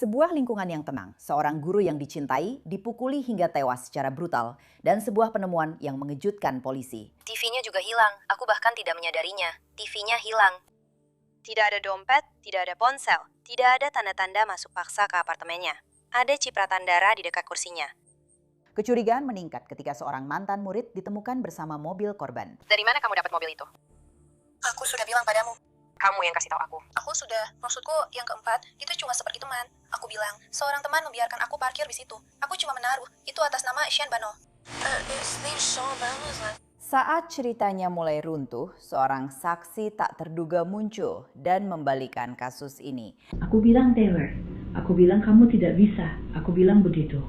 Sebuah lingkungan yang tenang, seorang guru yang dicintai dipukuli hingga tewas secara brutal, dan sebuah penemuan yang mengejutkan polisi. TV-nya juga hilang, aku bahkan tidak menyadarinya. TV-nya hilang. Tidak ada dompet, tidak ada ponsel, tidak ada tanda-tanda masuk paksa ke apartemennya. Ada cipratan darah di dekat kursinya. Kecurigaan meningkat ketika seorang mantan murid ditemukan bersama mobil korban. Dari mana kamu dapat mobil itu? Aku sudah bilang padamu. Kamu yang kasih tahu aku. Aku sudah, maksudku yang keempat, itu cuma seperti teman. Aku bilang, seorang teman membiarkan aku parkir di situ. Aku cuma menaruh, itu atas nama Shen Bano. Saat ceritanya mulai runtuh, seorang saksi tak terduga muncul dan membalikan kasus ini. Aku bilang Taylor, aku bilang kamu tidak bisa, aku bilang begitu.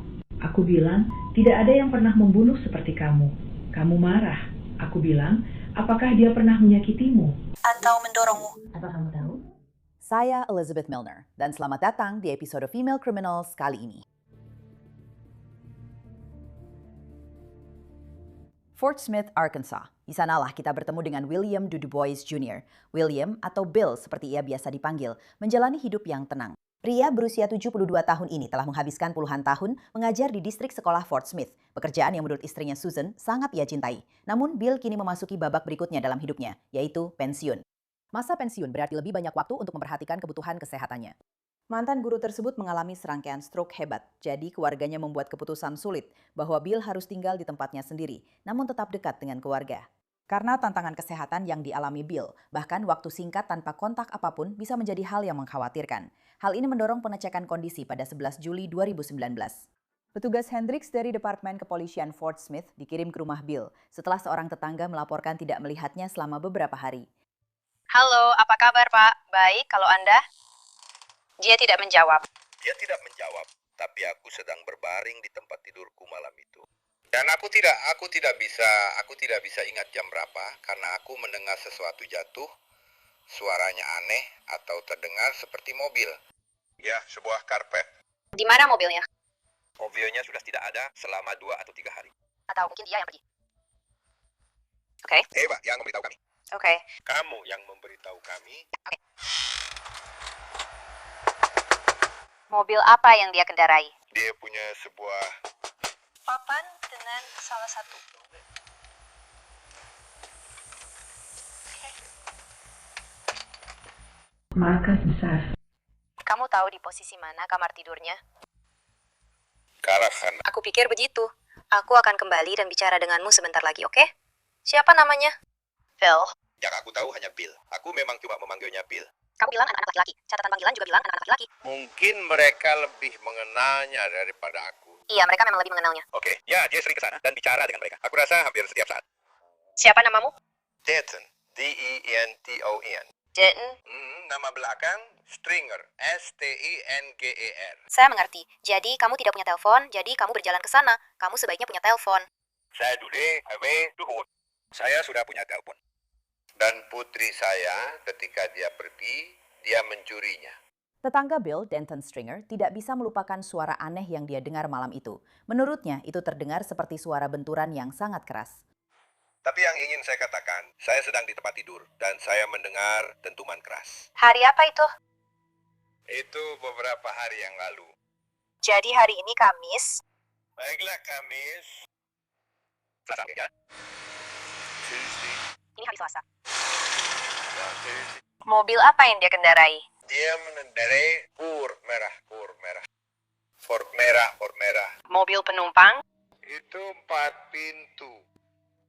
Aku bilang tidak ada yang pernah membunuh seperti kamu. Kamu marah. Aku bilang, apakah dia pernah menyakitimu? Atau mendorongmu. Apa kamu tahu? Saya Elizabeth Milner, dan selamat datang di episode Female Criminals kali ini. Fort Smith, Arkansas. Di sanalah kita bertemu dengan William Dubois Jr. William atau Bill seperti ia biasa dipanggil, menjalani hidup yang tenang. Pria berusia 72 tahun ini telah menghabiskan puluhan tahun mengajar di distrik sekolah Fort Smith, pekerjaan yang menurut istrinya Susan sangat ia cintai. Namun Bill kini memasuki babak berikutnya dalam hidupnya, yaitu pensiun. Masa pensiun berarti lebih banyak waktu untuk memperhatikan kebutuhan kesehatannya. Mantan guru tersebut mengalami serangkaian stroke hebat, jadi keluarganya membuat keputusan sulit bahwa Bill harus tinggal di tempatnya sendiri, namun tetap dekat dengan keluarga. Karena tantangan kesehatan yang dialami Bill, bahkan waktu singkat tanpa kontak apapun bisa menjadi hal yang mengkhawatirkan. Hal ini mendorong pengecekan kondisi pada 11 Juli 2019. Petugas Hendricks dari Departemen Kepolisian Fort Smith dikirim ke rumah Bill setelah seorang tetangga melaporkan tidak melihatnya selama beberapa hari. Halo, apa kabar Pak? Baik, kalau Anda? Dia tidak menjawab. Dia tidak menjawab, tapi aku sedang berbaring di tempat tidurku malam itu. Dan aku tidak bisa ingat jam berapa karena aku mendengar sesuatu jatuh, suaranya aneh atau terdengar seperti mobil. Ya, sebuah karpet. Di mana mobilnya? Mobilnya sudah tidak ada selama 2 atau 3 hari. Atau mungkin dia yang pergi? Oke. Eva yang memberitahu kami. Oke. Kamu yang memberitahu kami. Mobil apa yang dia kendarai? Dia punya sebuah Papan dengan salah satu. Markas besar. Kamu tahu di posisi mana kamar tidurnya? ke arah kanan. Aku pikir begitu. Aku akan kembali dan bicara denganmu sebentar lagi, oke? Siapa namanya? Phil. Yang aku tahu hanya Bill. Aku memang cuma memanggilnya Bill. Kamu bilang anak-anak laki-laki. Catatan panggilan juga bilang anak-anak laki-laki. Mungkin mereka lebih mengenalnya daripada aku. Iya, mereka memang lebih mengenalnya. Oke, ya dia sering ke sana dan bicara dengan mereka. Aku rasa hampir setiap saat. Siapa namamu? Denton, Denton. Denton. Nama belakang Stringer, Stinger. Saya mengerti. Jadi kamu tidak punya telepon, jadi kamu berjalan ke sana. Kamu sebaiknya punya telepon. Saya dulu, saya sudah punya telepon. Dan putri saya ketika dia pergi, dia mencurinya. Tetangga Bill, Denton Stringer, tidak bisa melupakan suara aneh yang dia dengar malam itu. Menurutnya, itu terdengar seperti suara benturan yang sangat keras. Tapi yang ingin saya katakan, saya sedang di tempat tidur dan saya mendengar dentuman keras. Hari apa itu? Itu beberapa hari yang lalu. Jadi hari ini Kamis. Baiklah, Kamis. Selasa, ya? Tuesday. Ini hari Selasa. Ya, Tuesday. Mobil apa yang dia kendarai? Dia mengendarai Ford merah. Mobil penumpang? Itu 4 pintu.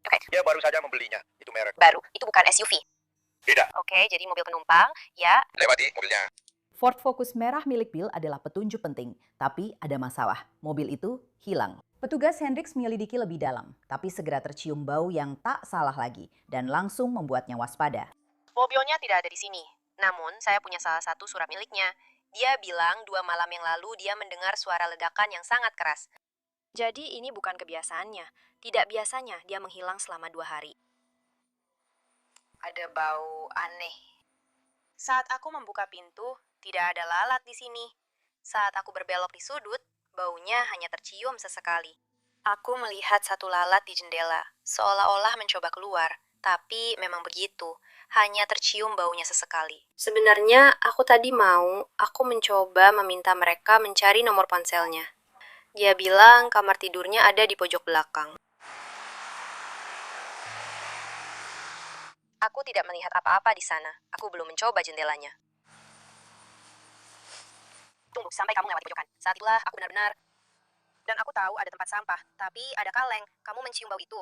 Oke. Dia baru saja membelinya. Itu merek. Baru. Itu bukan SUV. Tidak. Oke, jadi mobil penumpang. Ya. Lewati mobilnya. Ford Focus merah milik Bill adalah petunjuk penting, tapi ada masalah. Mobil itu hilang. Petugas Hendricks menyelidiki lebih dalam, tapi segera tercium bau yang tak salah lagi dan langsung membuatnya waspada. Mobilnya tidak ada di sini. Namun, saya punya salah satu surat miliknya. Dia bilang 2 malam yang lalu dia mendengar suara ledakan yang sangat keras. Jadi ini bukan kebiasaannya. Tidak biasanya dia menghilang selama 2 hari. Ada bau aneh. Saat aku membuka pintu, tidak ada lalat di sini. Saat aku berbelok di sudut, baunya hanya tercium sesekali. Aku melihat satu lalat di jendela, seolah-olah mencoba keluar. Tapi memang begitu. hanya tercium baunya sesekali. Sebenarnya aku mencoba meminta mereka mencari nomor ponselnya. Dia bilang kamar tidurnya ada di pojok belakang. Aku tidak melihat apa-apa di sana. Aku belum mencoba jendelanya. Tunggu sampai kamu melewati pojokan. Saat itulah aku benar-benar. Dan aku tahu ada tempat sampah, tapi ada kaleng. Kamu mencium bau itu.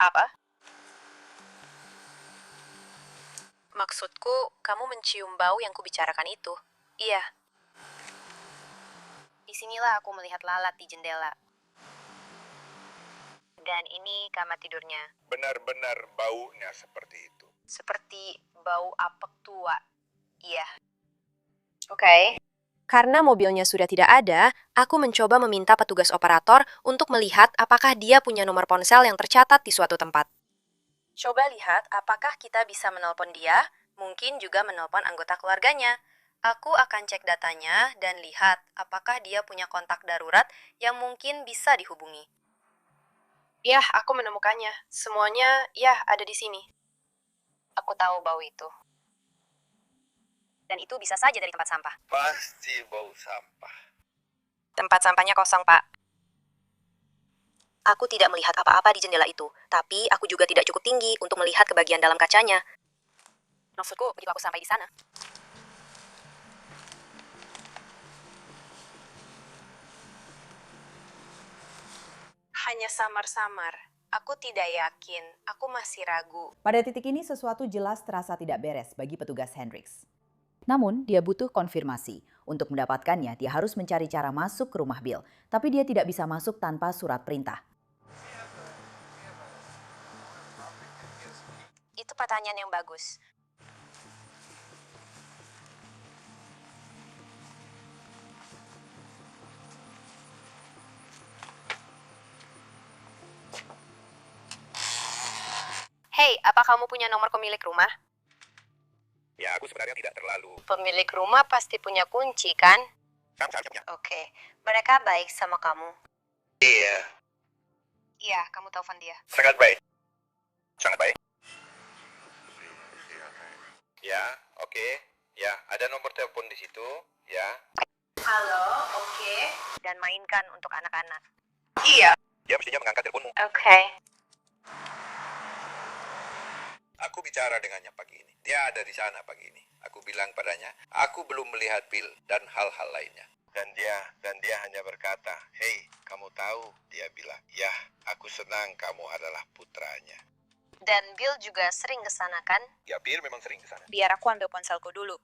Apa? Maksudku, kamu mencium bau yang kubicarakan itu. Iya. Disinilah aku melihat lalat di jendela. Dan ini kamar tidurnya. Benar-benar baunya seperti itu. Seperti bau apek tua. Iya. Oke. Karena mobilnya sudah tidak ada, aku mencoba meminta petugas operator untuk melihat apakah dia punya nomor ponsel yang tercatat di suatu tempat. Coba lihat apakah kita bisa menelpon dia, mungkin juga menelpon anggota keluarganya. Aku akan cek datanya dan lihat apakah dia punya kontak darurat yang mungkin bisa dihubungi. Yah, aku menemukannya. Semuanya, ada di sini. Aku tahu bau itu. Dan itu bisa saja dari tempat sampah. Pasti bau sampah. Tempat sampahnya kosong, Pak. Aku tidak melihat apa-apa di jendela itu, tapi aku juga tidak cukup tinggi untuk melihat ke bagian dalam kacanya. Maksudku, begitu aku sampai di sana. Hanya samar-samar. Aku tidak yakin. Aku masih ragu. Pada titik ini sesuatu jelas terasa tidak beres bagi petugas Hendricks. Namun, dia butuh konfirmasi. Untuk mendapatkannya, dia harus mencari cara masuk ke rumah Bill. Tapi dia tidak bisa masuk tanpa surat perintah. Itu pertanyaan yang bagus. Hei, apa kamu punya nomor pemilik rumah? Ya, aku sebenarnya tidak terlalu. Pemilik rumah pasti punya kunci, kan? Saya punya. Oke, mereka baik sama kamu. Iya, Iya, kamu telepon dia. sangat baik. Sangat baik. Ya, oke. Ya, ada nomor telepon di situ. Ya. Halo, oke. Dan mainkan untuk anak-anak. Iya. Dia mestinya mengangkat teleponmu. Oke. Aku bicara dengannya pagi ini. Dia ada di sana pagi ini. Aku bilang padanya, aku belum melihat Bill dan hal-hal lainnya. Dan dia hanya berkata, "Hei, kamu tahu?" Dia bilang, "Ya, aku senang kamu adalah putranya." Dan Bill juga sering ke sana, kan? Ya, Bill memang sering ke sana. Biar aku ambil ponselku dulu.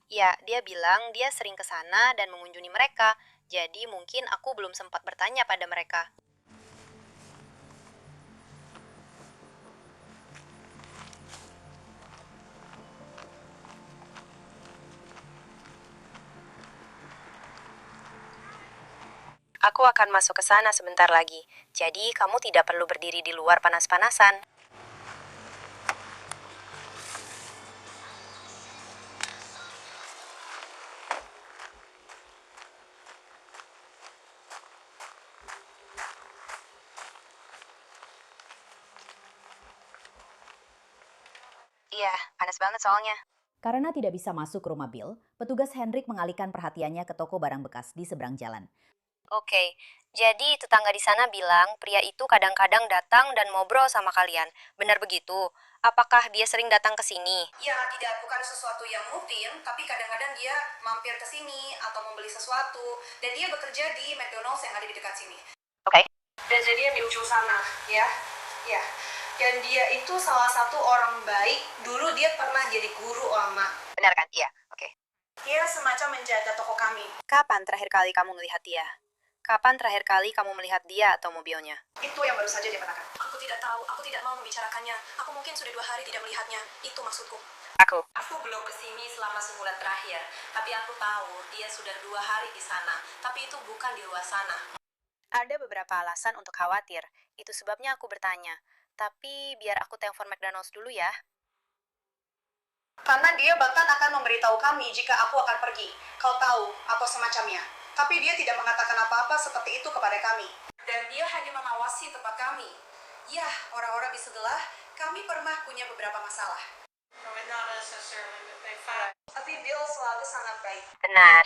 Ya, dia bilang dia sering ke sana dan mengunjungi mereka. Jadi mungkin aku belum sempat bertanya pada mereka. Aku akan masuk ke sana sebentar lagi. Jadi kamu tidak perlu berdiri di luar panas-panasan. Iya, panas banget soalnya. Karena tidak bisa masuk ke rumah Bill, petugas Hendrik mengalihkan perhatiannya ke toko barang bekas di seberang jalan. Oke, jadi tetangga di sana bilang pria itu kadang-kadang datang dan ngobrol sama kalian. Benar begitu? Apakah dia sering datang ke sini? Ya, tidak bukan sesuatu yang rutin, tapi kadang-kadang dia mampir ke sini atau membeli sesuatu. Dan dia bekerja di McDonald's yang ada di dekat sini. Oke. Dan jadi dia di ujung sana, ya. Ya. Dan dia itu salah satu orang baik. Dulu dia pernah jadi guru lama. Benar kan? Iya, oke. Dia semacam menjaga toko kami. Kapan terakhir kali kamu melihat dia? Kapan terakhir kali kamu melihat dia atau mobilnya? Itu yang baru saja dia katakan. Aku tidak tahu, aku tidak mau membicarakannya. Aku mungkin sudah 2 hari tidak melihatnya. Itu maksudku. Aku belum kesini selama sebulan terakhir. Tapi aku tahu dia sudah 2 hari di sana. Tapi itu bukan di luar sana. Ada beberapa alasan untuk khawatir. Itu sebabnya aku bertanya. Tapi biar aku telepon McDonald's dulu ya. Karena dia bahkan akan memberitahu kami jika aku akan pergi. Kau tahu, atau semacamnya. Tapi dia tidak mengatakan apa-apa seperti itu kepada kami. Dan dia hanya mengawasi tempat kami. Ya, orang-orang di sebelah kami pernah punya beberapa masalah. Tapi Bill selalu sangat baik. Benar.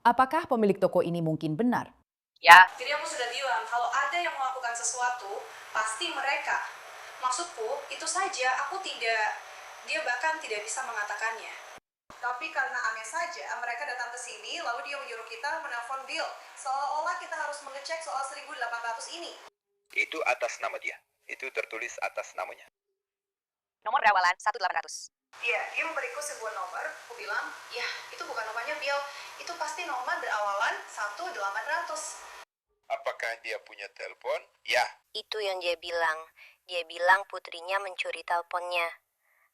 Apakah pemilik toko ini mungkin benar? Ya. Jadi aku sudah bilang, kalau ada yang melakukan sesuatu, pasti mereka. Maksudku, itu saja dia bahkan tidak bisa mengatakannya. Tapi karena aneh saja, mereka datang ke sini, lalu dia menyuruh kita menelpon Bill. Seolah-olah kita harus mengecek soal 1.800 ini. Itu atas nama dia. Itu tertulis atas namanya. Nomor berawalan 1800. Iya, dia memberiku sebuah nomor. Aku bilang, ya itu bukan nomornya Bill. Itu pasti nomor berawalan 1800. Apakah dia punya telepon? Ya. Itu yang dia bilang. Dia bilang putrinya mencuri teleponnya.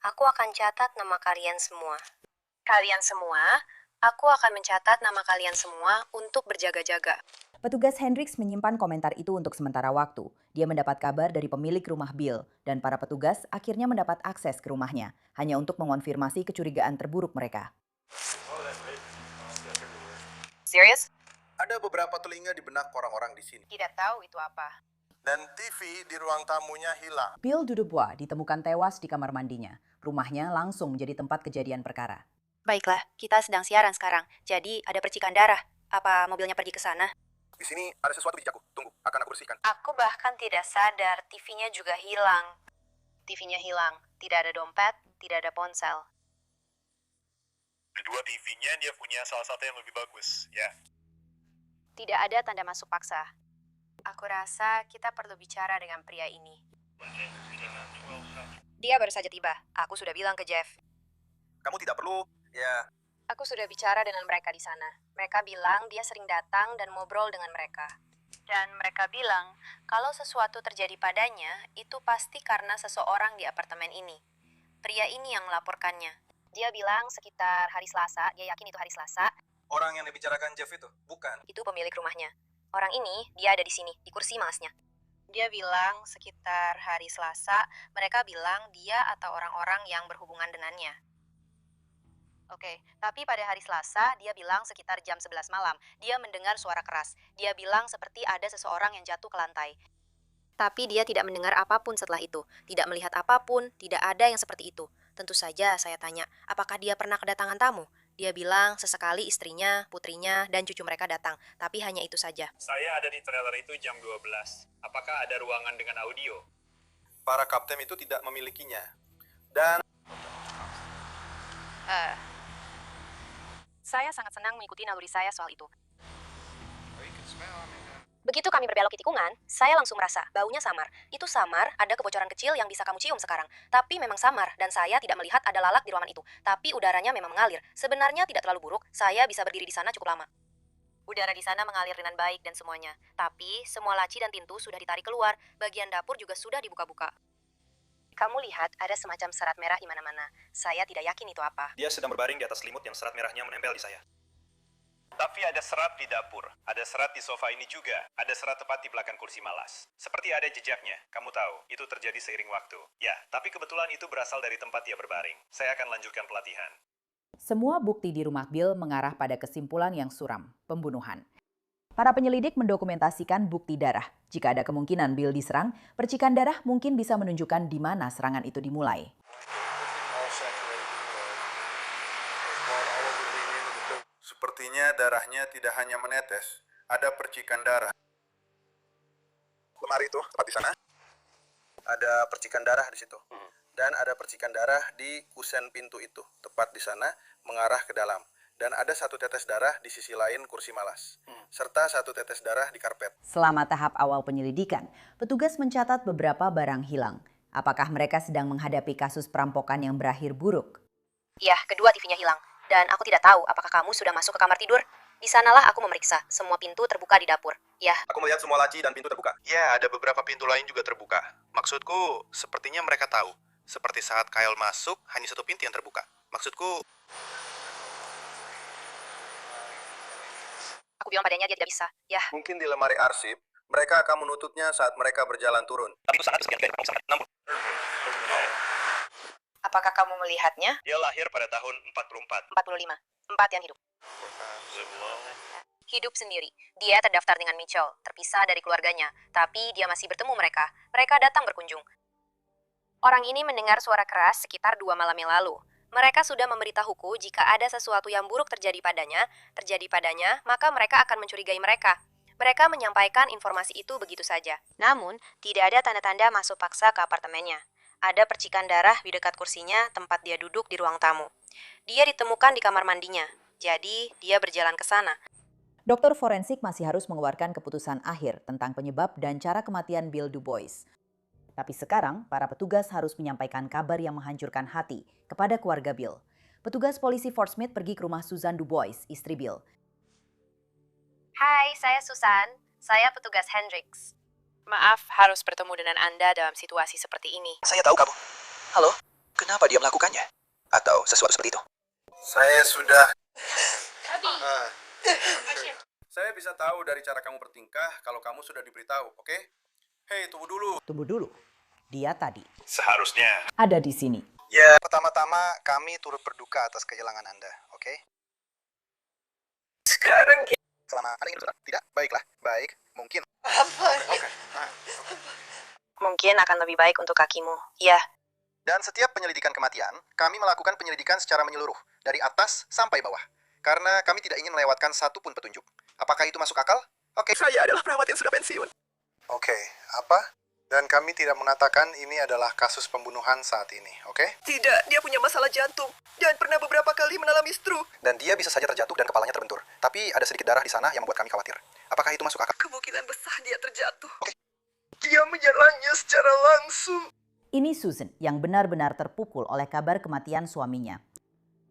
Aku akan catat nama kalian semua. Kalian semua, aku akan mencatat nama kalian semua untuk berjaga-jaga. Petugas Hendricks menyimpan komentar itu untuk sementara waktu. Dia mendapat kabar dari pemilik rumah Bill, dan para petugas akhirnya mendapat akses ke rumahnya, hanya untuk mengonfirmasi kecurigaan terburuk mereka. Serius? Ada beberapa telinga di benak orang-orang di sini. Tidak tahu itu apa. Dan TV di ruang tamunya hilang. Bill Dudubois ditemukan tewas di kamar mandinya. Rumahnya langsung menjadi tempat kejadian perkara. Baiklah, kita sedang siaran sekarang. Jadi ada percikan darah. Apa mobilnya pergi ke sana? Di sini ada sesuatu di jejakku. Tunggu, akan aku bersihkan. Aku bahkan tidak sadar TV-nya juga hilang. TV-nya hilang. Tidak ada dompet, tidak ada ponsel. Kedua TV-nya dia punya salah satu yang lebih bagus, ya. Tidak ada tanda masuk paksa. Aku rasa kita perlu bicara dengan pria ini. Dia baru saja tiba. Aku sudah bilang ke Jeff. Kamu tidak perlu, ya. Aku sudah bicara dengan mereka di sana. Mereka bilang dia sering datang dan ngobrol dengan mereka. Dan mereka bilang, kalau sesuatu terjadi padanya, itu pasti karena seseorang di apartemen ini. Pria ini yang melaporkannya. Dia bilang sekitar hari Selasa, dia yakin itu hari Selasa, Orang yang dibicarakan Jeff itu, bukan. itu pemilik rumahnya. Orang ini, dia ada di sini, di kursi malasnya. Dia bilang sekitar hari Selasa, mereka bilang dia atau orang-orang yang berhubungan dengannya. Oke, tapi pada hari Selasa, dia bilang sekitar jam 11 malam, dia mendengar suara keras. Dia bilang seperti ada seseorang yang jatuh ke lantai. Tapi dia tidak mendengar apapun setelah itu, tidak melihat apapun, tidak ada yang seperti itu. Tentu saja saya tanya, apakah dia pernah kedatangan tamu? Dia bilang sesekali istrinya, putrinya, dan cucu mereka datang, tapi hanya itu saja. Saya ada di trailer itu jam 12. Apakah ada ruangan dengan audio? Para kapten itu tidak memilikinya. Dan Saya sangat senang mengikuti naluri saya soal itu. Begitu kami berbelok di tikungan, saya langsung merasa baunya samar. Itu samar, ada kebocoran kecil yang bisa kamu cium sekarang. Tapi memang samar, dan saya tidak melihat ada lalat di ruangan itu. Tapi udaranya memang mengalir. Sebenarnya tidak terlalu buruk, saya bisa berdiri di sana cukup lama. Udara di sana mengalir dengan baik dan semuanya. Tapi semua laci dan pintu sudah ditarik keluar, bagian dapur juga sudah dibuka-buka. Kamu lihat ada semacam serat merah di mana-mana. Saya tidak yakin itu apa. Dia sedang berbaring di atas selimut yang serat merahnya menempel di saya. Tapi ada serat di dapur, ada serat di sofa ini juga, ada serat tepat di belakang kursi malas. Seperti ada jejaknya, kamu tahu, itu terjadi seiring waktu. Ya, tapi kebetulan itu berasal dari tempat dia berbaring. Saya akan lanjutkan pelatihan. Semua bukti di rumah Bill mengarah pada kesimpulan yang suram, pembunuhan. Para penyelidik mendokumentasikan bukti darah. Jika ada kemungkinan Bill diserang, percikan darah mungkin bisa menunjukkan di mana serangan itu dimulai. sepertinya darahnya tidak hanya menetes, ada percikan darah. Lemari itu, tepat di sana. Ada percikan darah di situ. Dan ada percikan darah di kusen pintu itu, tepat di sana, mengarah ke dalam. Dan ada satu tetes darah di sisi lain kursi malas. Serta satu tetes darah di karpet. Selama tahap awal penyelidikan, petugas mencatat beberapa barang hilang. Apakah mereka sedang menghadapi kasus perampokan yang berakhir buruk? Ya, kedua TV-nya hilang. Dan aku tidak tahu apakah kamu sudah masuk ke kamar tidur. Di sanalah aku memeriksa. Semua pintu terbuka di dapur. Ya. Aku melihat semua laci dan pintu terbuka. Ya, ada beberapa pintu lain juga terbuka. Maksudku, sepertinya mereka tahu. Seperti saat Kyle masuk, hanya satu pintu yang terbuka. Maksudku, Aku bilang padanya dia tidak bisa. Ya, mungkin di lemari arsip, mereka akan menutupnya saat mereka berjalan turun. Tapi itu sangat sekian kamu sangat. Namun, apakah kamu melihatnya? dia lahir pada tahun 44. 45. 4 yang hidup. Hidup sendiri. Dia terdaftar dengan Mitchell, terpisah dari keluarganya. Tapi dia masih bertemu mereka. Mereka datang berkunjung. Orang ini mendengar suara keras sekitar 2 malam yang lalu. Mereka sudah memberitahuku jika ada sesuatu yang buruk terjadi padanya, maka mereka akan mencurigai mereka. Mereka menyampaikan informasi itu begitu saja. Namun, tidak ada tanda-tanda masuk paksa ke apartemennya. Ada percikan darah di dekat kursinya tempat dia duduk di ruang tamu. Dia ditemukan di kamar mandinya, jadi dia berjalan ke sana. Dokter forensik masih harus mengeluarkan keputusan akhir tentang penyebab dan cara kematian Bill Du Bois. Tapi sekarang, para petugas harus menyampaikan kabar yang menghancurkan hati kepada keluarga Bill. Petugas polisi Fort Smith pergi ke rumah Susan Du Bois, istri Bill. Hai, saya Susan. Saya petugas Hendrix. Maaf harus bertemu dengan Anda dalam situasi seperti ini. Saya tahu kamu. Halo, kenapa dia melakukannya? Atau sesuatu seperti itu? Saya sudah... Saya bisa tahu dari cara kamu bertingkah kalau kamu sudah diberitahu, oke? Hei, tunggu dulu. Tunggu dulu. Dia tadi Seharusnya. ada di sini. Ya, pertama-tama kami turut berduka atas kehilangan Anda, oke? Sekarang Selama Anda ingin berserah? Tidak? Baiklah. Baik, mungkin. Mungkin akan lebih baik untuk kakimu. Ya, Dan setiap penyelidikan kematian, kami melakukan penyelidikan secara menyeluruh, dari atas sampai bawah. Karena kami tidak ingin melewatkan satu pun petunjuk. Apakah itu masuk akal? Oke. saya adalah perawat yang sudah pensiun. Oke, apa? Dan kami tidak mengatakan ini adalah kasus pembunuhan saat ini, oke? Tidak, dia punya masalah jantung dan pernah beberapa kali mengalami stroke. Dan dia bisa saja terjatuh dan kepalanya terbentur. Tapi ada sedikit darah di sana yang membuat kami khawatir. Apakah itu masuk akal? Kemungkinan besar dia terjatuh. Dia menyerangnya secara langsung. Ini Susan yang benar-benar terpukul oleh kabar kematian suaminya.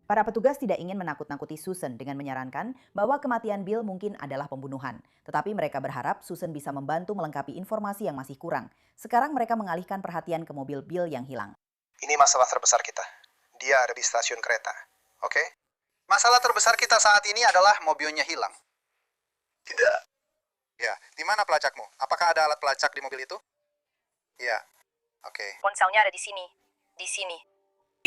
Para petugas tidak ingin menakut-nakuti Susan dengan menyarankan bahwa kematian Bill mungkin adalah pembunuhan. Tetapi mereka berharap Susan bisa membantu melengkapi informasi yang masih kurang. Sekarang mereka mengalihkan perhatian ke mobil Bill yang hilang. Ini masalah terbesar kita. Dia ada di stasiun kereta, oke? Masalah terbesar kita saat ini adalah mobilnya hilang. Tidak. Ya, di mana pelacakmu? Apakah ada alat pelacak di mobil itu? Ya, oke. ponselnya ada di sini. Di sini.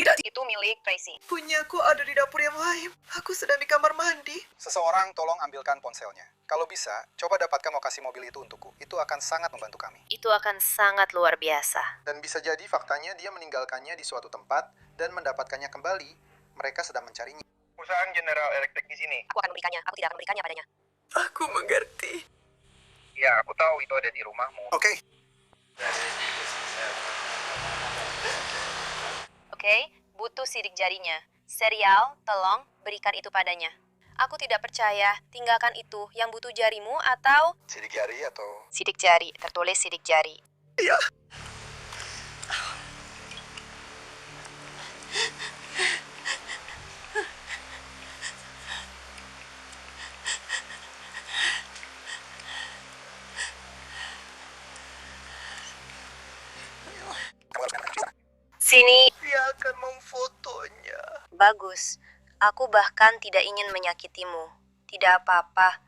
Tidak. Itu milik Tracy. Punyaku ada di dapur yang lain. Aku sedang di kamar mandi. Seseorang tolong ambilkan ponselnya. Kalau bisa, coba dapatkan lokasi mobil itu untukku. Itu akan sangat membantu kami. Itu akan sangat luar biasa. Dan bisa jadi faktanya dia meninggalkannya di suatu tempat dan mendapatkannya kembali. Mereka sedang mencarinya. Perusahaan General Electric di sini. Aku akan memberikannya. Aku tidak akan memberikannya padanya. Aku mengerti. Ya, aku tahu itu ada di rumahmu. Oke. Oke, butuh sidik jarinya. Serial, tolong berikan itu padanya. Aku tidak percaya, tinggalkan itu yang butuh jarimu atau... Sidik jari atau... Sidik jari, tertulis sidik jari. Iya. Kamu harus menangkap sana. Sini. Dia akan memfotonya. Bagus. Aku bahkan tidak ingin menyakitimu. Tidak apa-apa.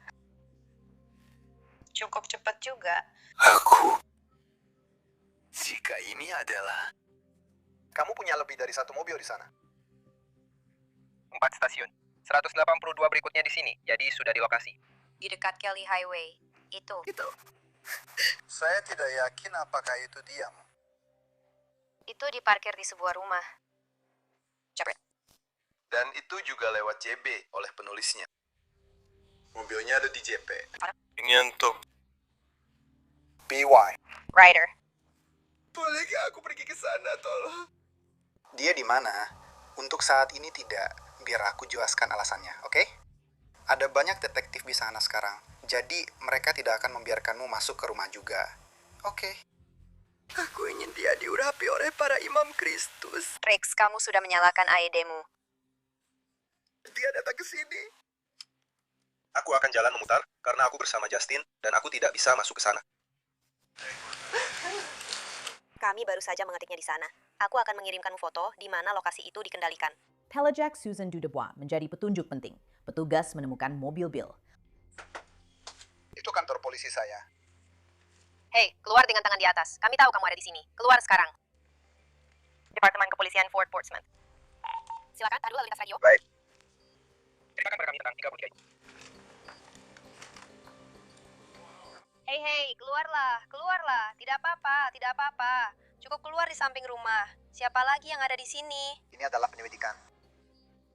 Cukup cepat juga. Aku... Jika ini adalah... Kamu punya lebih dari satu mobil di sana. 4 stasiun. 182 berikutnya di sini, jadi sudah di lokasi. Di dekat Kelly Highway. Itu. Saya tidak yakin apakah itu dia. Itu diparkir di sebuah rumah. Cepet. Dan itu juga lewat JB oleh penulisnya. Mobilnya ada di JP. Nyentuh. PY. Ryder. Bolehkah aku pergi ke sana, tolong? Dia di mana? Untuk saat ini tidak. Biar aku jelaskan alasannya, oke? Ada banyak detektif di sana sekarang. Jadi mereka tidak akan membiarkanmu masuk ke rumah juga. Oke. Aku ingin dia diurapi oleh para imam Kristus. Rex, kamu sudah menyalakan AED-mu. Dia datang ke sini. Aku akan jalan memutar karena aku bersama Justin dan aku tidak bisa masuk ke sana. Kami baru saja mengetiknya di sana. Aku akan mengirimkan foto di mana lokasi itu dikendalikan. Telejack Susan Dubois menjadi petunjuk penting. Petugas menemukan mobil Bill. Itu kantor polisi saya. Hei, keluar dengan tangan di atas. Kami tahu kamu ada di sini. Keluar sekarang. Departemen Kepolisian Fort Portsmouth. Silakan, taruh lalu lintas radio. Baik. Ceritakan pada kami tentang 3 bukti. Hei, keluarlah, keluarlah. Tidak apa-apa, tidak apa-apa. Cukup keluar di samping rumah. Siapa lagi yang ada di sini? Ini adalah penyelidikan.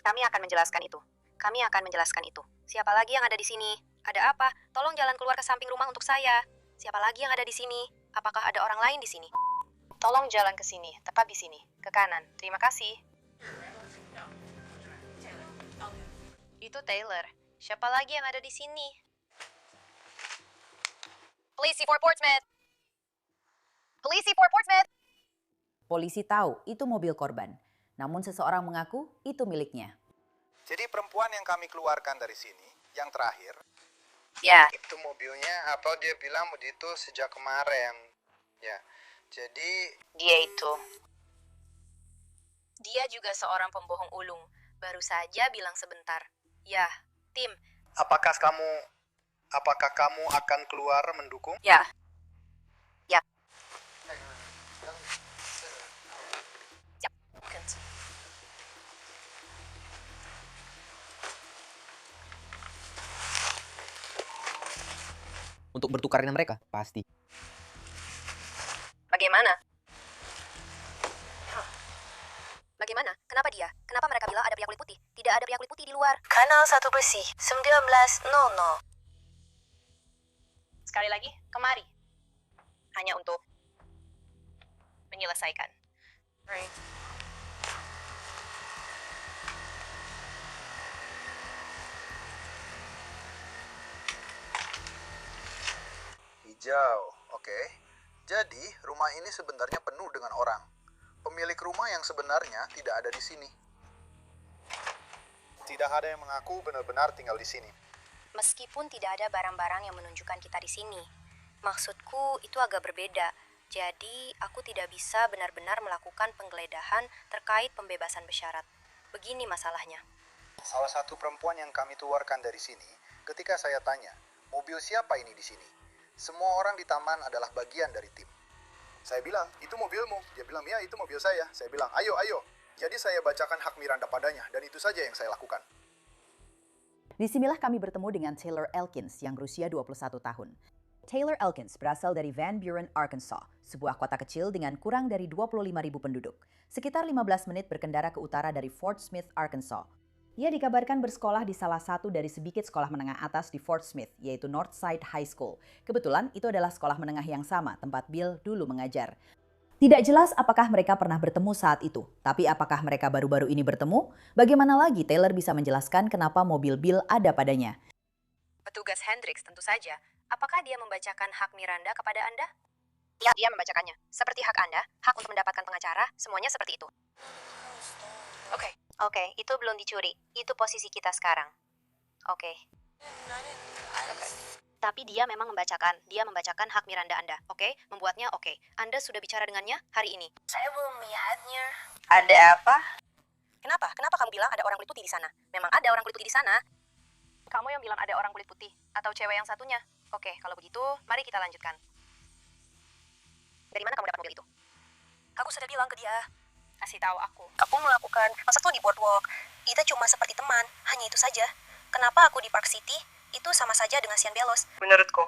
Kami akan menjelaskan itu. Kami akan menjelaskan itu. Siapa lagi yang ada di sini? Ada apa? Tolong jalan keluar ke samping rumah untuk saya. Siapa lagi yang ada di sini? Apakah ada orang lain di sini? Tolong jalan ke sini, tepat di sini. Ke kanan. Terima kasih. Itu Taylor. Siapa lagi yang ada di sini? Police for Portsmouth. Police for Portsmouth. Polisi tahu itu mobil korban, namun seseorang mengaku itu miliknya. Jadi perempuan yang kami keluarkan dari sini, yang terakhir, Ya, itu mobilnya apa dia bilang begitu sejak kemarin. Ya, jadi dia itu. Dia juga seorang pembohong ulung. Baru saja bilang sebentar. Ya, Tim. apakah kamu akan keluar mendukung? Ya. Ya. Siap. Untuk bertukar dengan mereka, pasti. Bagaimana? Bagaimana? Kenapa dia? Kenapa mereka bilang ada pria kulit putih? Tidak ada pria kulit putih di luar. Kanal 1 bersih, 19.00. Sekali lagi, kemari. Hanya untuk menyelesaikan. Right. Hijau, oke. Jadi, rumah ini sebenarnya penuh dengan orang. Pemilik rumah yang sebenarnya tidak ada di sini. Tidak ada yang mengaku benar-benar tinggal di sini. Meskipun tidak ada barang-barang yang menunjukkan kita di sini. Maksudku itu agak berbeda. Jadi, aku tidak bisa benar-benar melakukan penggeledahan terkait pembebasan bersyarat. Begini masalahnya. Salah satu perempuan yang kami keluarkan dari sini, ketika saya tanya, mobil siapa ini di sini? Semua orang di taman adalah bagian dari tim. Saya bilang, itu mobilmu. Dia bilang, ya itu mobil saya. Saya bilang, ayo. Jadi saya bacakan hak Miranda padanya, dan itu saja yang saya lakukan. Disinilah kami bertemu dengan Taylor Elkins yang berusia 21 tahun. Taylor Elkins berasal dari Van Buren, Arkansas, sebuah kota kecil dengan kurang dari 25.000 penduduk. Sekitar 15 menit berkendara ke utara dari Fort Smith, Arkansas. Ia dikabarkan bersekolah di salah satu dari sedikit sekolah menengah atas di Fort Smith, yaitu Northside High School. Kebetulan itu adalah sekolah menengah yang sama tempat Bill dulu mengajar. Tidak jelas apakah mereka pernah bertemu saat itu, tapi apakah mereka baru-baru ini bertemu? Bagaimana lagi Taylor bisa menjelaskan kenapa mobil Bill ada padanya? Petugas Hendricks tentu saja. Apakah dia membacakan hak Miranda kepada Anda? Ya, dia membacakannya. Seperti hak Anda, hak untuk mendapatkan pengacara, semuanya seperti itu. Oke, itu belum dicuri. Itu posisi kita sekarang. Oke. Tapi dia memang membacakan. Dia membacakan hak Miranda Anda. Oke? Membuatnya oke. Anda sudah bicara dengannya hari ini. Saya belum melihatnya. Ada apa? Kenapa? Kenapa kamu bilang ada orang kulit putih di sana? Memang ada orang kulit putih di sana. Kamu yang bilang ada orang kulit putih. Atau cewek yang satunya. Oke, kalau begitu, mari kita lanjutkan. Dari mana kamu dapat mobil itu? Aku sudah bilang ke dia. Kasih tahu aku. Aku melakukan maksudku di boardwalk. Itu cuma seperti teman. Hanya itu saja. Kenapa aku di Park City? Itu sama saja dengan Sean Belos. Menurutku.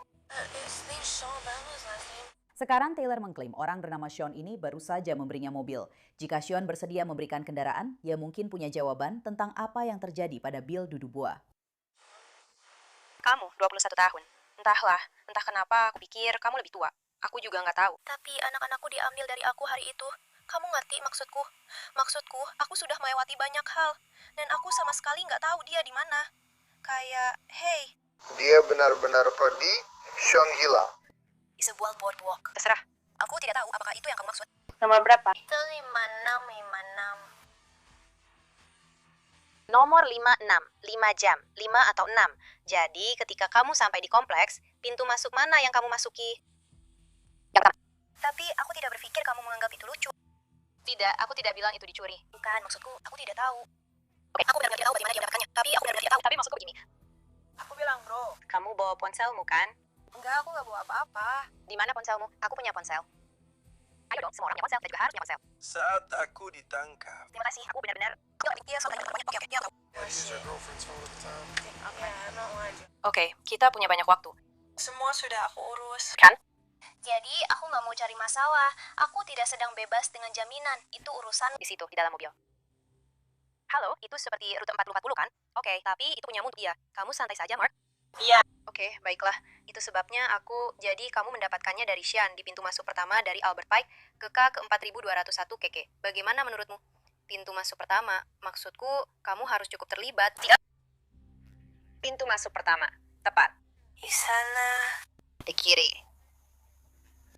Sekarang Taylor mengklaim orang bernama Sean ini baru saja memberinya mobil. Jika Sean bersedia memberikan kendaraan, ia mungkin punya jawaban tentang apa yang terjadi pada Bill Dudubois. Kamu 21 tahun. Entahlah, entah kenapa aku pikir kamu lebih tua. Aku juga nggak tahu. Tapi anak-anakku diambil dari aku hari itu. Kamu ngerti maksudku? Maksudku, aku sudah melewati banyak hal. Dan aku sama sekali nggak tahu dia di mana. Kayak, hey. Dia benar-benar pergi, Sean hilang. Di sebuah boardwalk. Terserah. Aku tidak tahu apakah itu yang kamu maksud. Nomor berapa? Itu 5656. Nomor 56, 5 jam, 5 atau 6. Jadi ketika kamu sampai di kompleks, pintu masuk mana yang kamu masuki? Yang pertama. Tapi aku tidak berpikir kamu menganggap itu lucu. Tidak, aku tidak bilang itu dicuri. Bukan, maksudku, aku tidak tahu. Oke, aku benar-benar tidak tahu bagaimana dia mendapatkannya. Tapi aku benar-benar tidak tahu. Tapi maksudku begini. Aku bilang, bro. Kamu bawa ponselmu kan? Enggak, aku nggak bawa apa-apa. Di mana ponselmu? Aku punya ponsel. Ayo dong, semua orang punya ponsel. Dan juga harus punya ponsel. Saat aku ditangkap, Terima kasih, aku benar-benar. Oke, kita punya banyak waktu. Semua sudah aku urus. Kan? Jadi, aku nggak mau cari masalah. Aku tidak sedang bebas dengan jaminan. Itu urusan di situ, di dalam mobil. Halo, itu seperti rute 4040 kan? Oke, tapi itu punyamu untuk dia. Kamu santai saja, Mark. Iya. Oke, baiklah. Itu sebabnya jadi kamu mendapatkannya dari Sean di pintu masuk pertama dari Albert Pike ke K ke 4201 KK. Bagaimana menurutmu? Pintu masuk pertama, maksudku kamu harus cukup terlibat. Pintu masuk pertama, tepat. Di sana. Di kiri.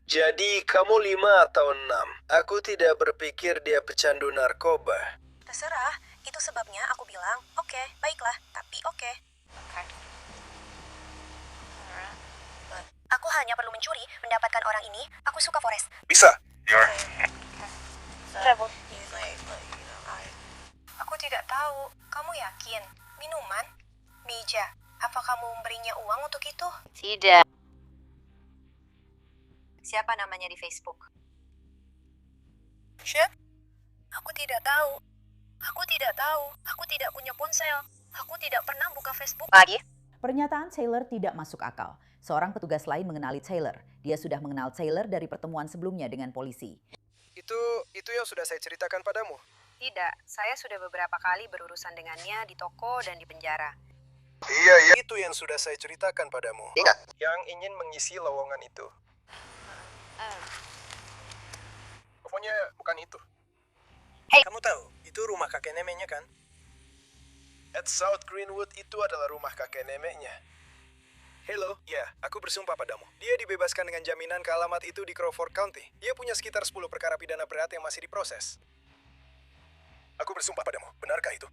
Jadi kamu 5 atau 6? Aku tidak berpikir dia pecandu narkoba. Terserah, itu sebabnya aku bilang, oke, baiklah, tapi oke. Aku hanya perlu mencuri, mendapatkan orang ini. Aku suka Forest. Bisa. Aku tidak tahu. Kamu yakin? Minuman? Meja? Apa kamu memberinya uang untuk itu? Tidak. Siapa namanya di Facebook? Chef? Aku tidak tahu. Aku tidak tahu. Aku tidak punya ponsel. Aku tidak pernah buka Facebook. Lagi? Pernyataan Taylor tidak masuk akal. Seorang petugas lain mengenali Taylor. Dia sudah mengenal Taylor dari pertemuan sebelumnya dengan polisi. Itu yang sudah saya ceritakan padamu. Tidak, saya sudah beberapa kali berurusan dengannya di toko dan di penjara. Iya. Itu yang sudah saya ceritakan padamu. Ingat. Yang ingin mengisi lowongan itu. Pokoknya bukan itu. Hey. Kamu tahu, itu rumah kakek neneknya kan? At South Greenwood itu adalah rumah kakek neneknya. Hello, ya, aku bersumpah padamu. Dia dibebaskan dengan jaminan ke alamat itu di Crawford County. Dia punya sekitar 10 perkara pidana berat yang masih diproses. Aku bersumpah padamu, benarkah itu?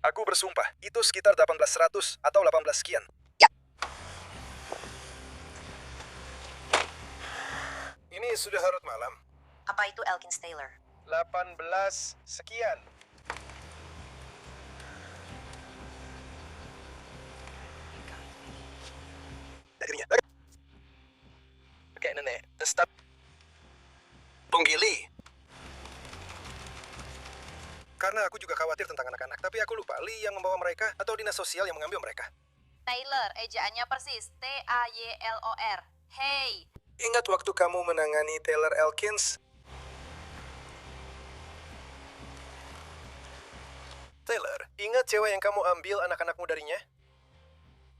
Aku bersumpah, itu sekitar 1800 atau 18 sekian. Ya. Ini sudah larut malam. Apa itu Elkins Taylor? 18 sekian. Oke, nenek. Stop. Penggili. Karena aku juga khawatir tentang anak-anak, tapi aku lupa Lee yang membawa mereka atau dinas sosial yang mengambil mereka. Taylor, ejaannya persis. Taylor. Hey. Ingat waktu kamu menangani Taylor Elkins? Taylor, ingat cewek yang kamu ambil anak-anakmu darinya?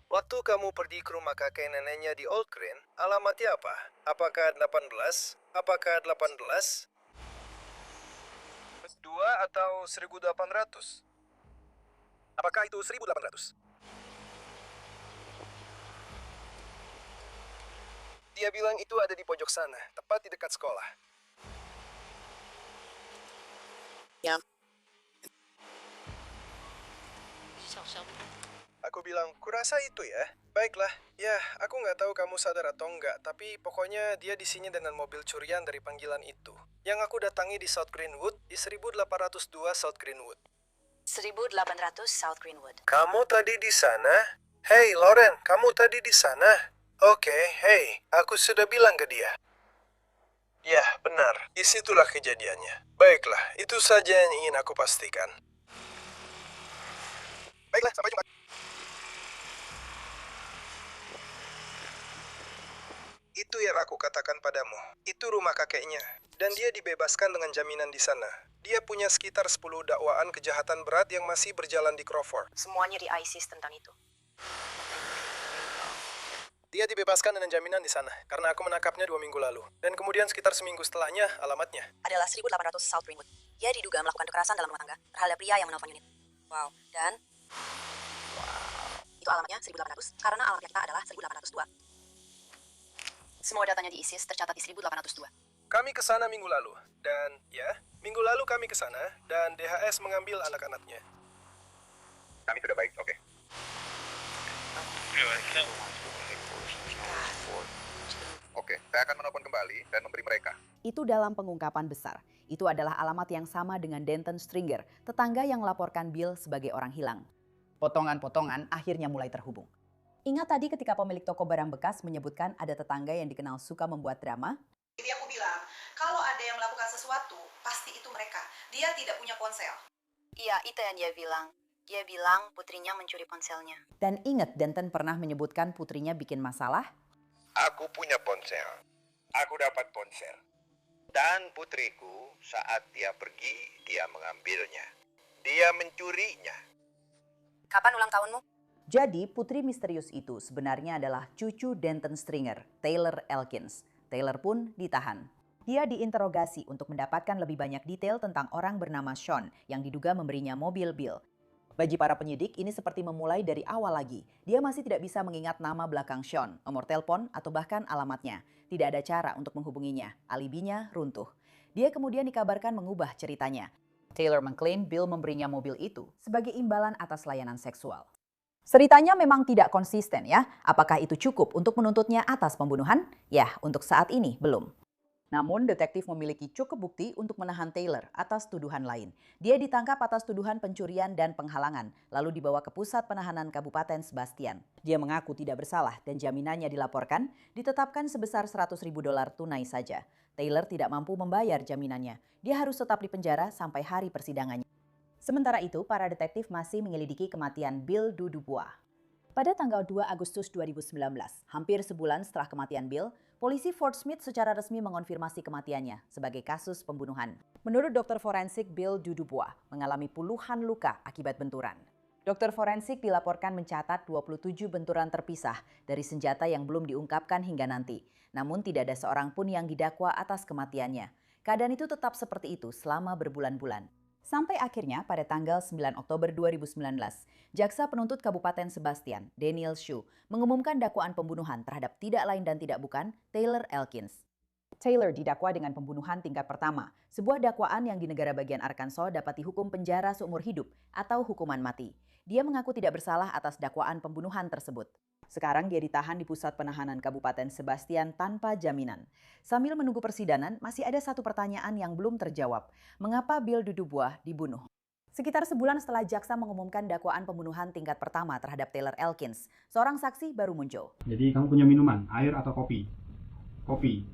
Waktu kamu pergi ke rumah kakek neneknya di Old Green, alamatnya apa? Apakah 18? Apakah 18? 2 atau 1800? Apakah itu 1800? Dia bilang itu ada di pojok sana, tepat di dekat sekolah. Ya. Aku bilang, kurasa itu ya. Baiklah, ya aku nggak tahu kamu sadar atau enggak, tapi pokoknya dia di sini dengan mobil curian dari panggilan itu. Yang aku datangi di South Greenwood, di 1802 South Greenwood. 1800 South Greenwood. Kamu tadi di sana? Hey Lauren, kamu tadi di sana? Oke, hey, aku sudah bilang ke dia. Ya, benar. Disitulah kejadiannya. Baiklah, itu saja yang ingin aku pastikan. Baiklah, sampai jumpa. Itu yang aku katakan padamu. Itu rumah kakeknya. Dan dia dibebaskan dengan jaminan di sana. Dia punya sekitar 10 dakwaan kejahatan berat yang masih berjalan di Crawford. Semuanya di ISIS tentang itu. Dia dibebaskan dengan jaminan di sana, karena aku menangkapnya 2 minggu lalu. Dan kemudian sekitar seminggu setelahnya, alamatnya Adalah 1800 South Greenwood. Dia diduga melakukan kekerasan dalam rumah tangga terhadap pria yang menelpon unit. Wow. Dan itu alamatnya 1800 karena alamat kita adalah 1802. Semua datanya di ISIS tercatat di 1802. Kami ke sana minggu lalu. Dan, ya, minggu lalu kami ke sana, dan DHS mengambil anak-anaknya. Kami sudah baik, oke. Oke, saya akan menelpon kembali dan memberi mereka. Itu dalam pengungkapan besar. Itu adalah alamat yang sama dengan Denton Stringer, tetangga yang melaporkan Bill sebagai orang hilang. Potongan-potongan akhirnya mulai terhubung. Ingat tadi ketika pemilik toko barang bekas menyebutkan ada tetangga yang dikenal suka membuat drama? Jadi aku bilang, kalau ada yang melakukan sesuatu, pasti itu mereka. Dia tidak punya ponsel. Iya, itu yang dia bilang. Dia bilang putrinya mencuri ponselnya. Dan ingat Denton pernah menyebutkan putrinya bikin masalah? Aku punya ponsel. Aku dapat ponsel. Dan putriku saat dia pergi, dia mengambilnya. Dia mencurinya. Kapan ulang tahunmu? Jadi, putri misterius itu sebenarnya adalah cucu Denton Stringer, Taylor Elkins. Taylor pun ditahan. Dia diinterogasi untuk mendapatkan lebih banyak detail tentang orang bernama Sean yang diduga memberinya mobil Bill. Bagi para penyidik, ini seperti memulai dari awal lagi. Dia masih tidak bisa mengingat nama belakang Sean, nomor telepon, atau bahkan alamatnya. Tidak ada cara untuk menghubunginya. Alibinya runtuh. Dia kemudian dikabarkan mengubah ceritanya. Taylor mengklaim Bill memberinya mobil itu sebagai imbalan atas layanan seksual. Ceritanya memang tidak konsisten ya. Apakah itu cukup untuk menuntutnya atas pembunuhan? Ya, untuk saat ini belum. Namun detektif memiliki cukup bukti untuk menahan Taylor atas tuduhan lain. Dia ditangkap atas tuduhan pencurian dan penghalangan, lalu dibawa ke pusat penahanan Kabupaten Sebastian. Dia mengaku tidak bersalah dan jaminannya dilaporkan, ditetapkan sebesar $100.000 tunai saja. Taylor tidak mampu membayar jaminannya. Dia harus tetap di penjara sampai hari persidangannya. Sementara itu, para detektif masih menyelidiki kematian Bill Dudubois. Pada tanggal 2 Agustus 2019, hampir sebulan setelah kematian Bill, polisi Fort Smith secara resmi mengonfirmasi kematiannya sebagai kasus pembunuhan. Menurut dokter forensik Bill Dudubois, mengalami puluhan luka akibat benturan. Dokter forensik dilaporkan mencatat 27 benturan terpisah dari senjata yang belum diungkapkan hingga nanti. Namun tidak ada seorang pun yang didakwa atas kematiannya. Keadaan itu tetap seperti itu selama berbulan-bulan. Sampai akhirnya pada tanggal 9 Oktober 2019, Jaksa Penuntut Kabupaten Sebastian, Daniel Shu, mengumumkan dakwaan pembunuhan terhadap tidak lain dan tidak bukan Taylor Elkins. Taylor didakwa dengan pembunuhan tingkat pertama, sebuah dakwaan yang di negara bagian Arkansas dapat dihukum penjara seumur hidup atau hukuman mati. Dia mengaku tidak bersalah atas dakwaan pembunuhan tersebut. Sekarang dia ditahan di pusat penahanan Kabupaten Sebastian tanpa jaminan. Sambil menunggu persidangan, masih ada satu pertanyaan yang belum terjawab. Mengapa Bill Dudubois dibunuh? Sekitar sebulan setelah jaksa mengumumkan dakwaan pembunuhan tingkat pertama terhadap Taylor Elkins, seorang saksi baru muncul. Jadi kamu punya minuman, air atau kopi? Kopi.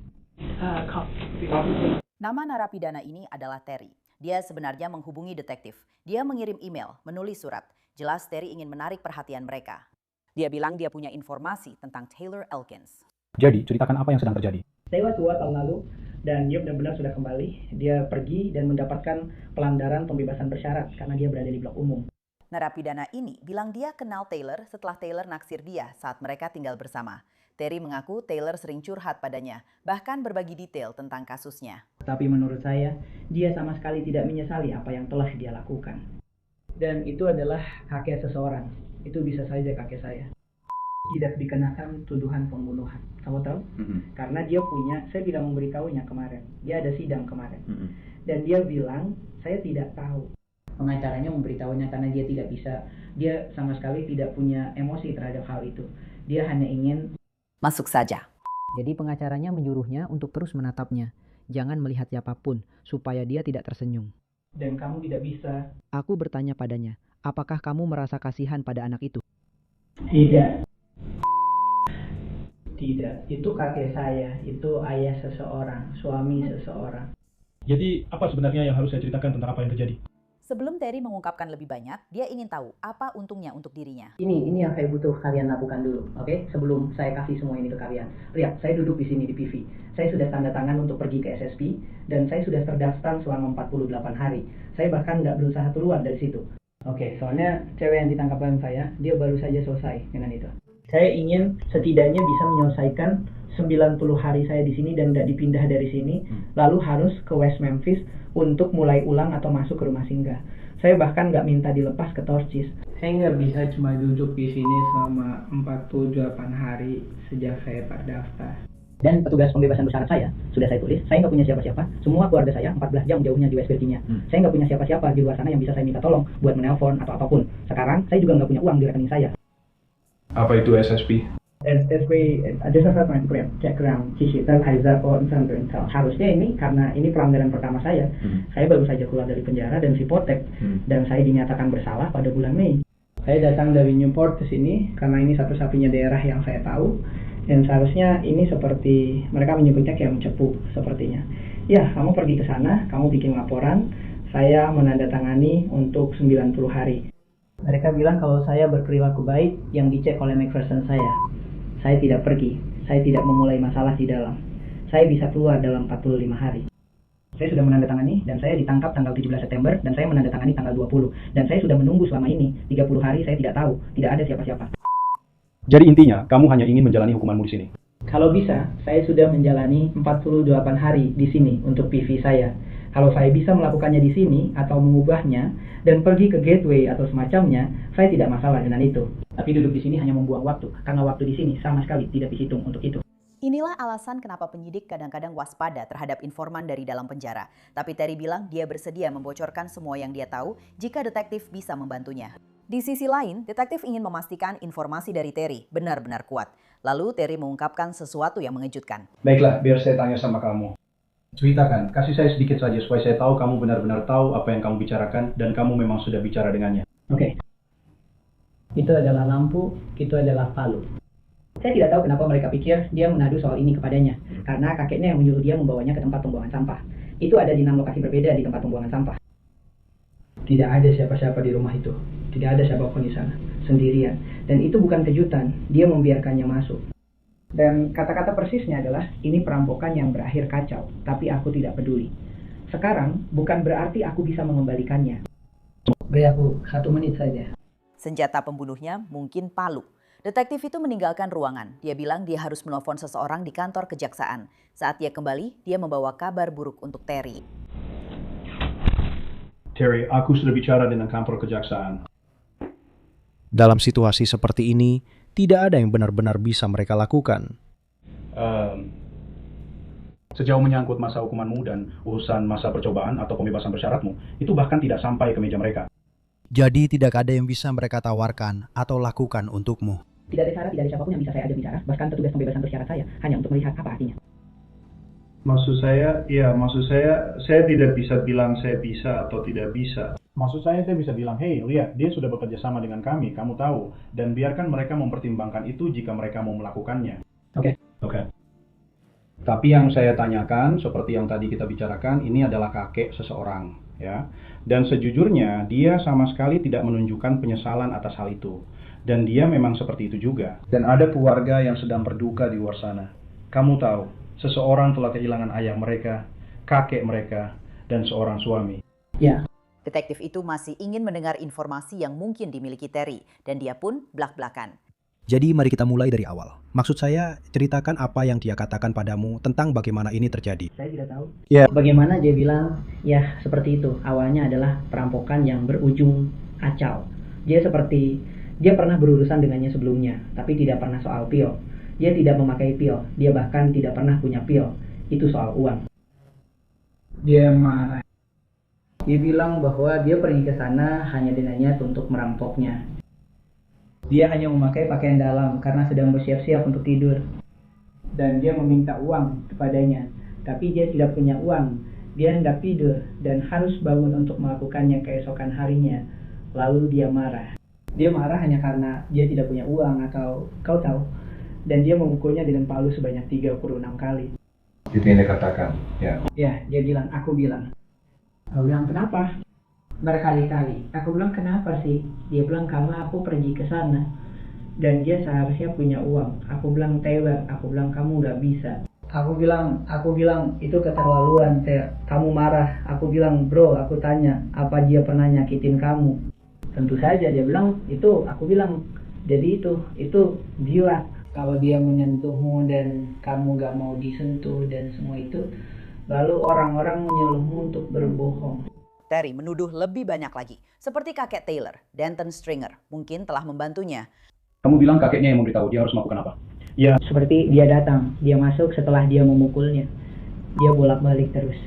Nama narapidana ini adalah Terry. Dia sebenarnya menghubungi detektif. Dia mengirim email, menulis surat. Jelas Terry ingin menarik perhatian mereka. Dia bilang dia punya informasi tentang Taylor Elkins. Jadi, ceritakan apa yang sedang terjadi. Lewat 2 tahun lalu, dan dia benar-benar sudah kembali. Dia pergi dan mendapatkan pelanggaran pembebasan bersyarat karena dia berada di blok umum. Narapidana ini bilang dia kenal Taylor setelah Taylor naksir dia saat mereka tinggal bersama. Terry mengaku Taylor sering curhat padanya, bahkan berbagi detail tentang kasusnya. Tapi menurut saya, dia sama sekali tidak menyesali apa yang telah dia lakukan. Dan itu adalah kakek seseorang. Itu bisa saja kakek saya. Tidak dikenakan tuduhan pembunuhan. Kamu tahu? Karena dia punya, saya tidak memberitahunya kemarin. Dia ada sidang kemarin. Dan dia bilang, saya tidak tahu. Pengacaranya memberitahunya karena dia tidak bisa. Dia sama sekali tidak punya emosi terhadap hal itu. Dia hanya ingin masuk saja. Jadi pengacaranya menyuruhnya untuk terus menatapnya. Jangan melihat siapapun, supaya dia tidak tersenyum. Dan kamu tidak bisa. Aku bertanya padanya, apakah kamu merasa kasihan pada anak itu? Tidak. Tidak, itu kakek saya, itu ayah seseorang, suami seseorang. Jadi, apa sebenarnya yang harus saya ceritakan tentang apa yang terjadi? Sebelum Terry mengungkapkan lebih banyak, dia ingin tahu apa untungnya untuk dirinya. Ini yang saya butuh kalian lakukan dulu, oke? Sebelum saya kasih semua ini ke kalian. Lihat, saya duduk di sini di PV. Saya sudah tanda tangan untuk pergi ke SSP, dan saya sudah terdaftar selama 48 hari. Saya bahkan nggak berusaha keluar dari situ. Oke, soalnya cewek yang ditangkap bareng saya, dia baru saja selesai dengan itu. Saya ingin setidaknya bisa menyelesaikan 90 hari saya di sini dan tidak dipindah dari sini, lalu harus ke West Memphis untuk mulai ulang atau masuk ke rumah singgah. Saya bahkan nggak minta dilepas ke Torchis. Saya nggak bisa cuma duduk di sini selama 48 hari sejak saya terdaftar. Dan petugas pembebasan bersyarat saya, sudah saya tulis, saya nggak punya siapa-siapa. Semua keluarga saya 14 jam jauhnya di West Virginia. Saya nggak punya siapa-siapa di luar sana yang bisa saya minta tolong buat menelpon atau apapun. Sekarang, saya juga nggak punya uang di rekening saya. Apa itu SSP? SSP, Additional Settlement Background, terkaitar Oriental. Harusnya ini, karena ini pelanggaran pertama saya baru saja keluar dari penjara dan hipotek, dan saya dinyatakan bersalah pada bulan Mei. Saya datang dari Newport ke sini, karena ini satu-satunya daerah yang saya tahu, dan seharusnya ini seperti, mereka menyebutnya kayak mencepu, sepertinya. Ya, kamu pergi ke sana, kamu bikin laporan, saya menandatangani untuk 90 hari. Mereka bilang kalau saya berperilaku baik yang dicek oleh McPherson saya tidak pergi. saya tidak memulai masalah di dalam. Saya bisa keluar dalam 45 hari. Saya sudah menandatangani dan saya ditangkap tanggal 17 September dan saya menandatangani tanggal 20. Dan saya sudah menunggu selama ini. 30 hari saya tidak tahu, tidak ada siapa-siapa. Jadi intinya, kamu hanya ingin menjalani hukumanmu di sini. Kalau bisa, saya sudah menjalani 48 hari di sini untuk PV saya. Kalau saya bisa melakukannya di sini atau mengubahnya dan pergi ke gateway atau semacamnya, saya tidak masalah dengan itu. Tapi duduk di sini hanya membuang waktu, karena waktu di sini sama sekali tidak dihitung untuk itu. Inilah alasan kenapa penyidik kadang-kadang waspada terhadap informan dari dalam penjara. Tapi Terry bilang dia bersedia membocorkan semua yang dia tahu jika detektif bisa membantunya. Di sisi lain, detektif ingin memastikan informasi dari Terry benar-benar kuat. Lalu Terry mengungkapkan sesuatu yang mengejutkan. Baiklah, biar saya tanya sama kamu. Ceritakan, kasih saya sedikit saja supaya saya tahu kamu benar-benar tahu apa yang kamu bicarakan dan kamu memang sudah bicara dengannya. Oke. Itu adalah lampu, itu adalah palu. Saya tidak tahu kenapa mereka pikir dia mengadu soal ini kepadanya, karena kakeknya yang menyuruh dia membawanya ke tempat pembuangan sampah. Itu ada di 6 lokasi berbeda di tempat pembuangan sampah. Tidak ada siapa-siapa di rumah itu. Tidak ada siapapun di sana, sendirian. Dan itu bukan kejutan, dia membiarkannya masuk. Dan kata-kata persisnya adalah, ini perampokan yang berakhir kacau, tapi aku tidak peduli. Sekarang, bukan berarti aku bisa mengembalikannya. Beri aku 1 menit saja. Senjata pembunuhnya mungkin palu. Detektif itu meninggalkan ruangan. Dia bilang dia harus menelpon seseorang di kantor kejaksaan. Saat dia kembali, dia membawa kabar buruk untuk Terry. Terry, aku sudah bicara dengan kantor kejaksaan. Dalam situasi seperti ini, tidak ada yang benar-benar bisa mereka lakukan. Sejauh menyangkut masa hukumanmu dan urusan masa percobaan atau pembebasan bersyaratmu, itu bahkan tidak sampai ke meja mereka. Jadi tidak ada yang bisa mereka tawarkan atau lakukan untukmu. Tidak ada syarat, tidak ada siapapun yang bisa saya ajak bicara, bahkan petugas pembebasan bersyarat saya, hanya untuk melihat apa artinya. Maksud saya tidak bisa bilang saya bisa atau tidak bisa. Maksud saya bisa bilang, hey, lihat, dia sudah bekerja sama dengan kami, kamu tahu. Dan biarkan mereka mempertimbangkan itu jika mereka mau melakukannya. Oke. Tapi yang saya tanyakan, seperti yang tadi kita bicarakan, ini adalah kakek seseorang, ya. Dan sejujurnya, dia sama sekali tidak menunjukkan penyesalan atas hal itu. Dan dia memang seperti itu juga. Dan ada keluarga yang sedang berduka di luar sana. Kamu tahu, seseorang telah kehilangan ayah mereka, kakek mereka, dan seorang suami. Ya. Detektif itu masih ingin mendengar informasi yang mungkin dimiliki Terry, dan dia pun blak-blakan. Jadi mari kita mulai dari awal. Maksud saya, ceritakan apa yang dia katakan padamu tentang bagaimana ini terjadi. Saya tidak tahu. Ya. Bagaimana dia bilang, ya seperti itu. Awalnya adalah perampokan yang berujung acau. Dia pernah berurusan dengannya sebelumnya, tapi tidak pernah soal pil. Dia tidak memakai pil, dia bahkan tidak pernah punya pil. Itu soal uang. Dia marah. Dia bilang bahwa dia pergi ke sana hanya dengan niat untuk merampoknya. Dia hanya memakai pakaian dalam karena sedang bersiap-siap untuk tidur. Dan dia meminta uang kepadanya, tapi dia tidak punya uang. Dia hendak tidur dan harus bangun untuk melakukannya keesokan harinya. Lalu dia marah. Dia marah hanya karena dia tidak punya uang atau kau tahu. Dan dia memukulnya dengan palu sebanyak 36 kali. Itu yang dikatakan, ya. Ya, dia bilang, aku bilang. Aku bilang, kenapa? Berkali-kali. Aku bilang, kenapa sih? Dia bilang, karena aku pergi ke sana. Dan dia seharusnya punya uang. Aku bilang, Taylor, aku bilang, kamu gak bisa. Aku bilang, itu keterlaluan, Taylor. Kamu marah. Aku bilang, bro, aku tanya, apa dia pernah nyakitin kamu? Tentu saja, dia bilang, itu. Aku bilang, jadi itu jiwa. Kalau dia menyentuhmu dan kamu gak mau disentuh dan semua itu, lalu orang-orang menyuruhmu untuk berbohong. Terry menuduh lebih banyak lagi, seperti kakek Taylor, Denton Stringer, mungkin telah membantunya. Kamu bilang kakeknya yang memberitahu dia harus melakukan apa? Ya. Seperti dia datang, dia masuk setelah dia memukulnya. Dia bolak-balik terus.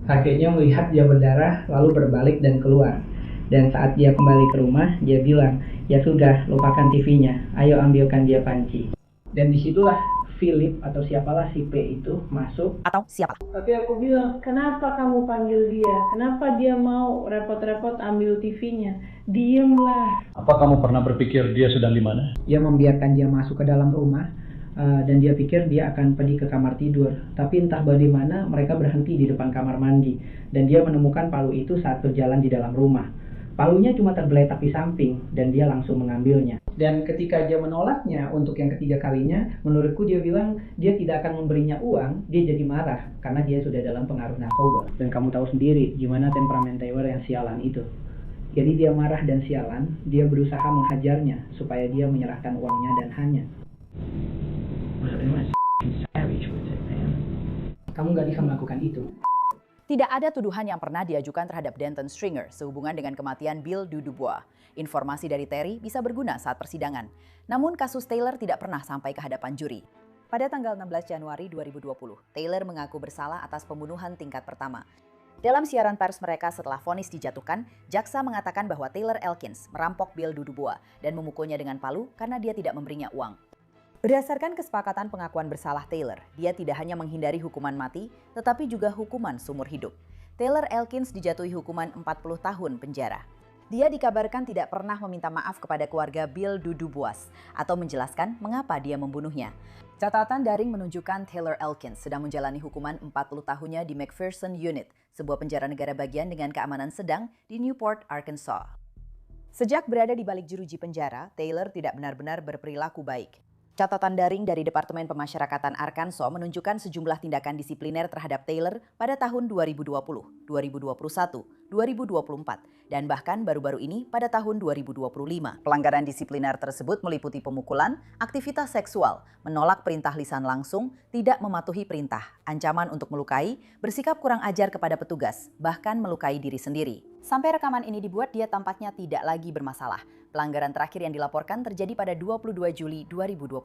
Kakeknya melihat dia berdarah, lalu berbalik dan keluar. Dan saat dia kembali ke rumah, dia bilang, ya sudah, lupakan TV-nya, ayo ambilkan dia panci. Dan disitulah Philip atau siapalah si P itu masuk. Atau siapa? Tapi aku bilang, kenapa kamu panggil dia? Kenapa dia mau repot-repot ambil TV-nya? Diemlah. Apa kamu pernah berpikir dia sedang di mana? Dia membiarkan dia masuk ke dalam rumah, dan dia pikir dia akan pergi ke kamar tidur. Tapi entah bagaimana mereka berhenti di depan kamar mandi. Dan dia menemukan palu itu saat berjalan di dalam rumah. Palunya cuma tergeletak di samping dan dia langsung mengambilnya. Dan ketika dia menolaknya untuk yang ketiga kalinya, menurutku dia bilang dia tidak akan memberinya uang, dia jadi marah karena dia sudah dalam pengaruh narkoba. Dan kamu tahu sendiri gimana temperamen Taylor yang sialan itu. Jadi dia marah dan sialan, dia berusaha menghajarnya supaya dia menyerahkan uangnya dan hanya. Kamu nggak bisa melakukan itu. Tidak ada tuduhan yang pernah diajukan terhadap Denton Stringer sehubungan dengan kematian Bill Dudubois. Informasi dari Terry bisa berguna saat persidangan. Namun kasus Taylor tidak pernah sampai ke hadapan juri. Pada tanggal 16 Januari 2020, Taylor mengaku bersalah atas pembunuhan tingkat pertama. Dalam siaran pers mereka setelah vonis dijatuhkan, jaksa mengatakan bahwa Taylor Elkins merampok Bill Dudubois dan memukulnya dengan palu karena dia tidak memberinya uang. Berdasarkan kesepakatan pengakuan bersalah Taylor, dia tidak hanya menghindari hukuman mati, tetapi juga hukuman seumur hidup. Taylor Elkins dijatuhi hukuman 40 tahun penjara. Dia dikabarkan tidak pernah meminta maaf kepada keluarga Bill Dudubois atau menjelaskan mengapa dia membunuhnya. Catatan daring menunjukkan Taylor Elkins sedang menjalani hukuman 40 tahunnya di McPherson Unit, sebuah penjara negara bagian dengan keamanan sedang di Newport, Arkansas. Sejak berada di balik jeruji penjara, Taylor tidak benar-benar berperilaku baik. Catatan daring dari Departemen Pemasyarakatan Arkansas menunjukkan sejumlah tindakan disipliner terhadap Taylor pada tahun 2020, 2021, 2024, dan bahkan baru-baru ini pada tahun 2025. Pelanggaran disipliner tersebut meliputi pemukulan, aktivitas seksual, menolak perintah lisan langsung, tidak mematuhi perintah, ancaman untuk melukai, bersikap kurang ajar kepada petugas, bahkan melukai diri sendiri. Sampai rekaman ini dibuat, dia tampaknya tidak lagi bermasalah. Pelanggaran terakhir yang dilaporkan terjadi pada 22 Juli 2025.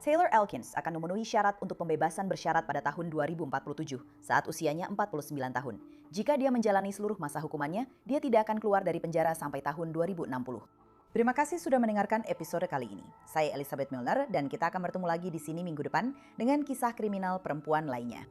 Taylor Elkins akan memenuhi syarat untuk pembebasan bersyarat pada tahun 2047 saat usianya 49 tahun. Jika dia menjalani seluruh masa hukumannya, dia tidak akan keluar dari penjara sampai tahun 2060. Terima kasih sudah mendengarkan episode kali ini. Saya Elizabeth Milner dan kita akan bertemu lagi di sini minggu depan dengan kisah kriminal perempuan lainnya.